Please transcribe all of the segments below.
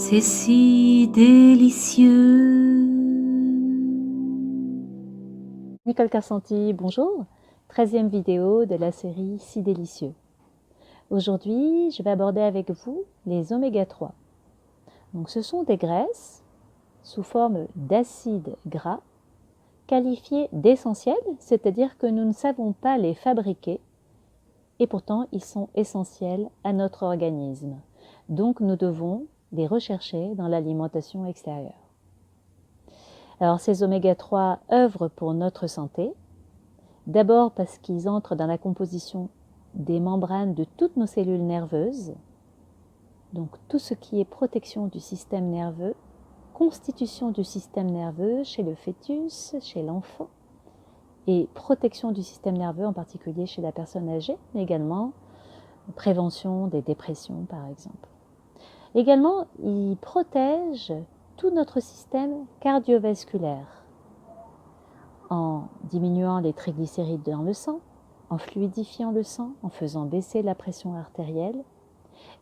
C'est si délicieux. Nicole Carsanti, bonjour. 13e vidéo de la série Si délicieux. Aujourd'hui, je vais aborder avec vous les oméga 3. Donc, ce sont des graisses sous forme d'acides gras qualifiés d'essentiels, c'est-à-dire que nous ne savons pas les fabriquer et pourtant ils sont essentiels à notre organisme. Donc, nous devons les rechercher dans l'alimentation extérieure. Alors, ces oméga 3 œuvrent pour notre santé. D'abord parce qu'ils entrent dans la composition des membranes de toutes nos cellules nerveuses, donc tout ce qui est protection du système nerveux, constitution du système nerveux chez le fœtus, chez l'enfant, et protection du système nerveux en particulier chez la personne âgée, mais également prévention des dépressions par exemple. Également, ils protègent tout notre système cardiovasculaire en diminuant les triglycérides dans le sang, en fluidifiant le sang, en faisant baisser la pression artérielle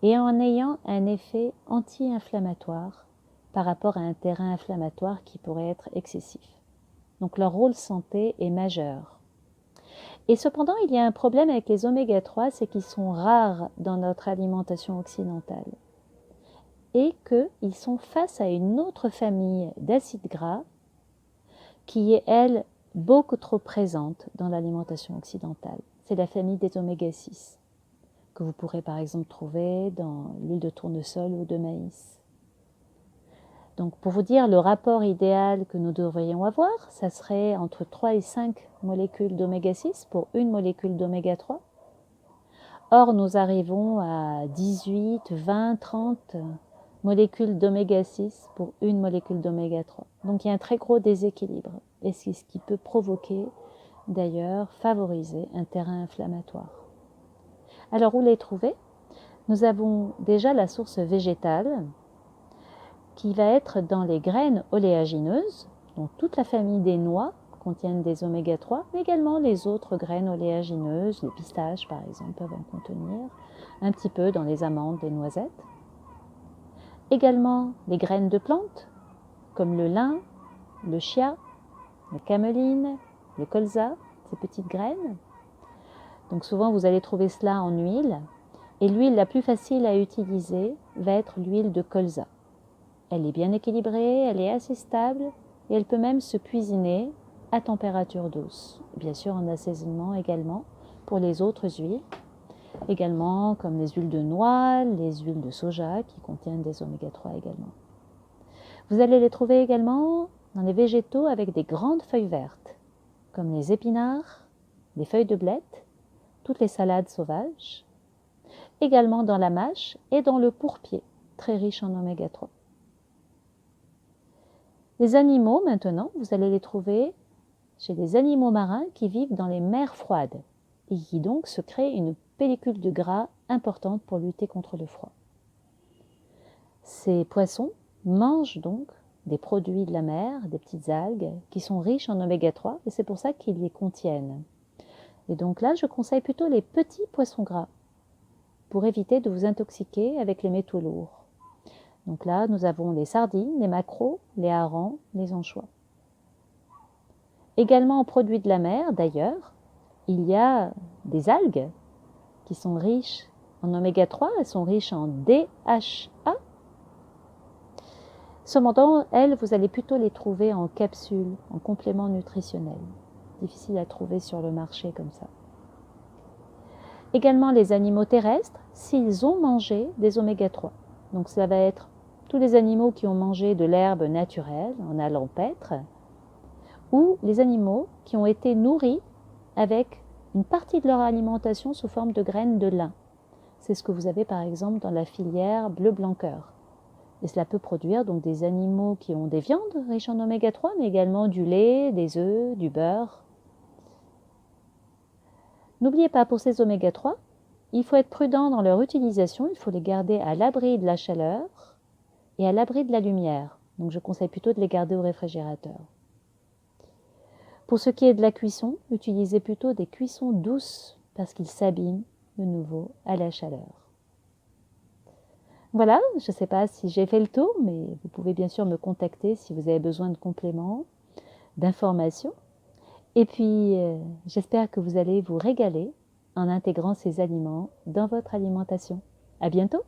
et en ayant un effet anti-inflammatoire par rapport à un terrain inflammatoire qui pourrait être excessif. Donc leur rôle santé est majeur. Et cependant, il y a un problème avec les oméga 3, c'est qu'ils sont rares dans notre alimentation occidentale et qu'ils sont face à une autre famille d'acides gras qui est, elle, beaucoup trop présente dans l'alimentation occidentale. C'est la famille des oméga 6, que vous pourrez par exemple trouver dans l'huile de tournesol ou de maïs. Donc pour vous dire, le rapport idéal que nous devrions avoir, ça serait entre 3 et 5 molécules d'oméga 6 pour une molécule d'oméga 3. Or, nous arrivons à 18, 20, 30 molécules d'oméga 6 pour une molécule d'oméga 3. Donc il y a un très gros déséquilibre. Et c'est ce qui peut provoquer, d'ailleurs, favoriser un terrain inflammatoire. Alors, où les trouver? Nous avons déjà la source végétale qui va être dans les graines oléagineuses, donc toute la famille des noix contiennent des oméga 3, mais également les autres graines oléagineuses, les pistaches par exemple peuvent en contenir, un petit peu dans les amandes, les noisettes. Également les graines de plantes, comme le lin, le chia, la cameline, le colza, ces petites graines. Donc souvent vous allez trouver cela en huile, et l'huile la plus facile à utiliser va être l'huile de colza. Elle est bien équilibrée, elle est assez stable, et elle peut même se cuisiner à température douce. Bien sûr en assaisonnement également pour les autres huiles, également comme les huiles de noix, les huiles de soja qui contiennent des oméga 3 également. Vous allez les trouver également dans les végétaux avec des grandes feuilles vertes, comme les épinards, les feuilles de blette, toutes les salades sauvages, également dans la mâche et dans le pourpier, très riche en oméga 3. Les animaux, maintenant, vous allez les trouver chez des animaux marins qui vivent dans les mers froides et qui donc se créent une pellicule de gras importante pour lutter contre le froid. Ces poissons mangent donc des produits de la mer, des petites algues, qui sont riches en oméga 3 et c'est pour ça qu'ils les contiennent. Et donc là, je conseille plutôt les petits poissons gras pour éviter de vous intoxiquer avec les métaux lourds. Donc là, nous avons les sardines, les maquereaux, les harengs, les anchois. Également en produits de la mer, d'ailleurs, il y a des algues qui sont riches en oméga 3, elles sont riches en DHA. Cependant, elles, vous allez plutôt les trouver en capsules, en complément nutritionnel. Difficile à trouver sur le marché comme ça. Également les animaux terrestres, s'ils ont mangé des oméga 3. Donc ça va être tous les animaux qui ont mangé de l'herbe naturelle en allant paître, ou les animaux qui ont été nourris avec une partie de leur alimentation sous forme de graines de lin. C'est ce que vous avez par exemple dans la filière bleu-blanc-cœur. Et cela peut produire donc des animaux qui ont des viandes riches en oméga 3, mais également du lait, des œufs, du beurre. N'oubliez pas, pour ces oméga 3, il faut être prudent dans leur utilisation, il faut les garder à l'abri de la chaleur et à l'abri de la lumière. Donc je conseille plutôt de les garder au réfrigérateur. Pour ce qui est de la cuisson, utilisez plutôt des cuissons douces parce qu'ils s'abîment de nouveau à la chaleur. Voilà, je ne sais pas si j'ai fait le tour, mais vous pouvez bien sûr me contacter si vous avez besoin de compléments, d'informations. Et puis, j'espère que vous allez vous régaler en intégrant ces aliments dans votre alimentation. À bientôt!